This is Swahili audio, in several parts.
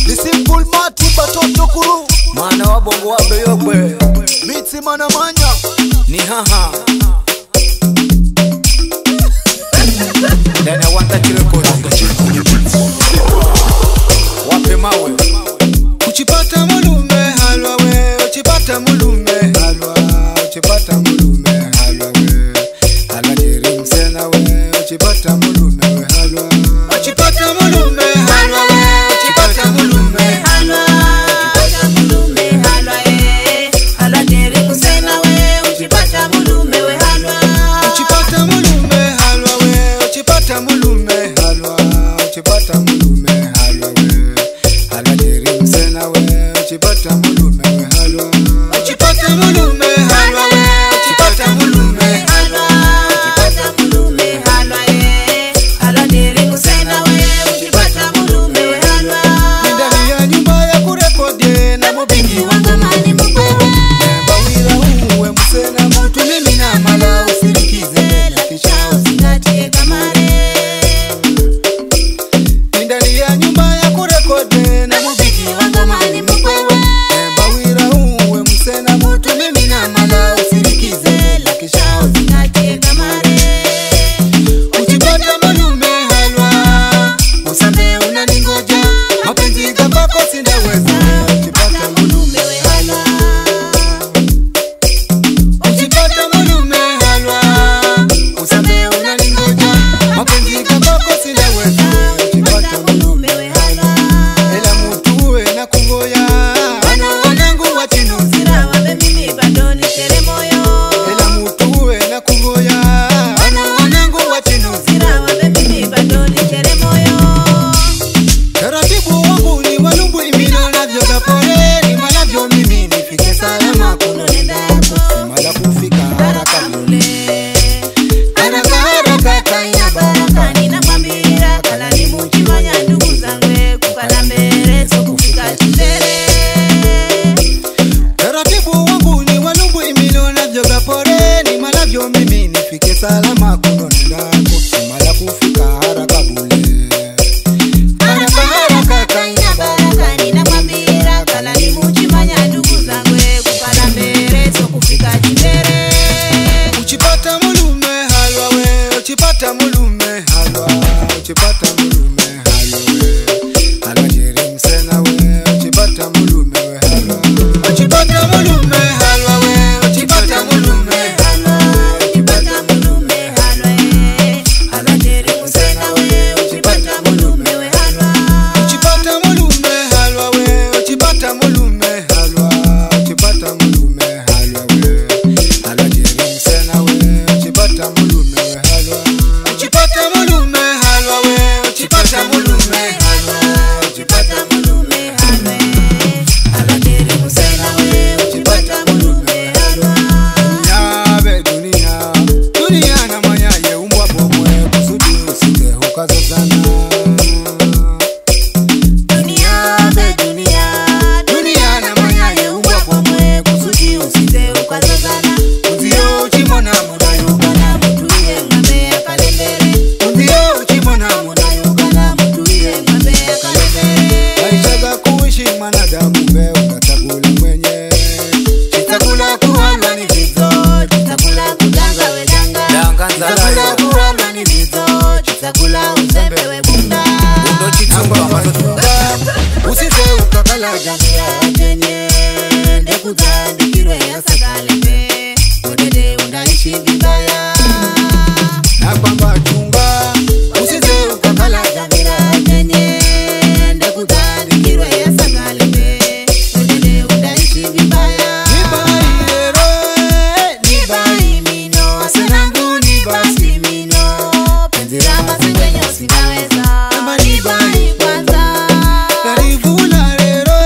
The simple matu batoto kuru mana wa bongo wa beyogwe Mitsi mana manya ni haha Then I want that record Wape mawe Uchipata mulume halwa we Uchipata mulume halwa Uchipata mulume halwa we Hala jiri msena we Uchipata mulume we halwa Uchipata mulume halwa we Uchipata mulume halwa Uchipata mulume halwa we Hala jiri msena we Uchipata mulume we halwa Uchipata mulume halwa we Uchipata mulume halwa Uchipata mulume halwa we Hala jiri msena we Uchipata mulume we halwa Uchipata mulume halwa we Uchipata mulume halwa Uchipata mulume halwa we Hala jiri msena we Uchipata mulume we halwa Ndani ya nyumba ya kurekodi na mubingi wangu mani mkwewe Bawila uwe msena mtu mimi na mala usirikize Lakisha usingatie kamare Ndani ya nyumba ya kurekodi na mubingi wangu mani mkwewe Bawila uwe msena mtu mimi na mala usirikize Lakisha usingatie kamare Uchipata mulume halwa Usame unaningoja Mapenzi gabako sindaweza Uchipata mulume we halwa Uchipata mulume halwa Usame unaningoja Mapenzi gabako sindaweza Uchipata mulume we halwa Ela mutuwe na kungoya Wanangu wachinu Sira wabe mimi bado ni tere moyo Ela mutuwe na kungoya Wanangu wachinu Sira wabe mimi bado ni tere moyo Taratibu wangu ni walumbu imino navyo kapore Ni malavyo mimi nifike salama Kuno nenda yako Mala kufika haraka Ule Haraka haraka Kaya baraka nina mambira Kala ni mchimanya ndugu zangwe Kukala mbere so kufika chitere Taratibu wangu ni walumbu imino navyo kapore Ni malavyo mimi nifike salama kuno nenda Mala kufika haraka bule Haraka haraka Kaya baraka nina mambira Kala ni mchimanya ndugu zangwe Kukala mbere so kufika chitere Uchipata mulume halwa we Uchipata mulume halwa Uchipata mulume halwa we Halwa jiri msena we Uchipata mulume we halwa Uchipata mulume halwa we Uchipata mulume halwa Uchipata mulume halwa Hala jeri msena we Uchipata mulume we halwa Uchipata mulume halwa we Uchipata mulume halwa Uchipata mulume halwa we Halwa jiri msena we Uchipata mulume we halwa Uchipata mulume halwa we Uchipata mulume halwa Uchipata mulume halwa Hala jeri msena we Uchipata mulume halwa Nyabe dunia Dunia na manyaye umbwa bomwe Kusudi usike hukazozana Dunia be dunia Dunia na manyaye umbwa pomwe Kusudi usite ukazazana Uzio uchimona Udayugana mutuye ngame ya kalendere Uzio uchimona Udayugana mutuye ngame ya kalendere Aishaga kuishi manadamu we Ukatagula mwenye Chitakula kuhalwa ni vizo Chitakula kudanga we danga Danga Chitakula nzalayo kuhalwa ni vizo Chitakula uzembe we bunda Undo chitumba mazotunga Usise ukakala Jangia jenye Ndekuza ndikirwe ya sakalete Odede undaishi vibaya Na kwamba chunga Usise ukakala Jangira jenye Ndekuza ndikirwe ya sakalete Odede undaishi vibaya Nibairero Nibai mino Asenangu nibasi mino Penzi la masengenyo sitaweza Nibai kwanza Karivuna rero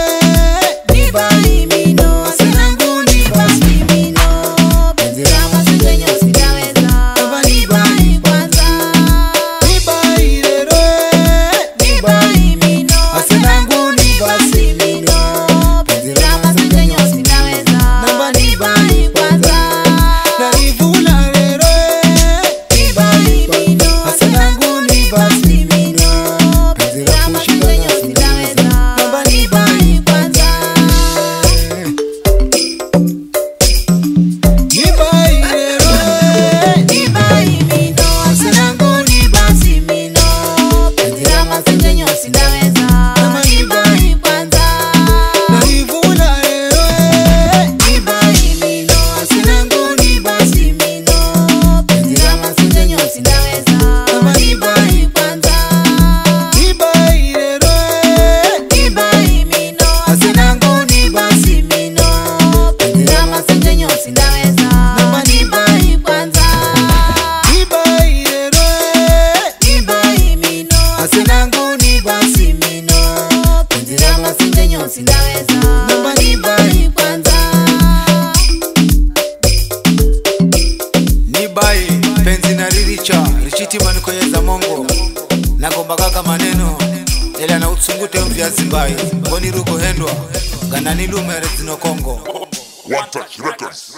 kamba kaka maneno ela na utsungute mvya Zimbai ngoni ruko hendwa ganani lumere zino Kongo. One Touch Records.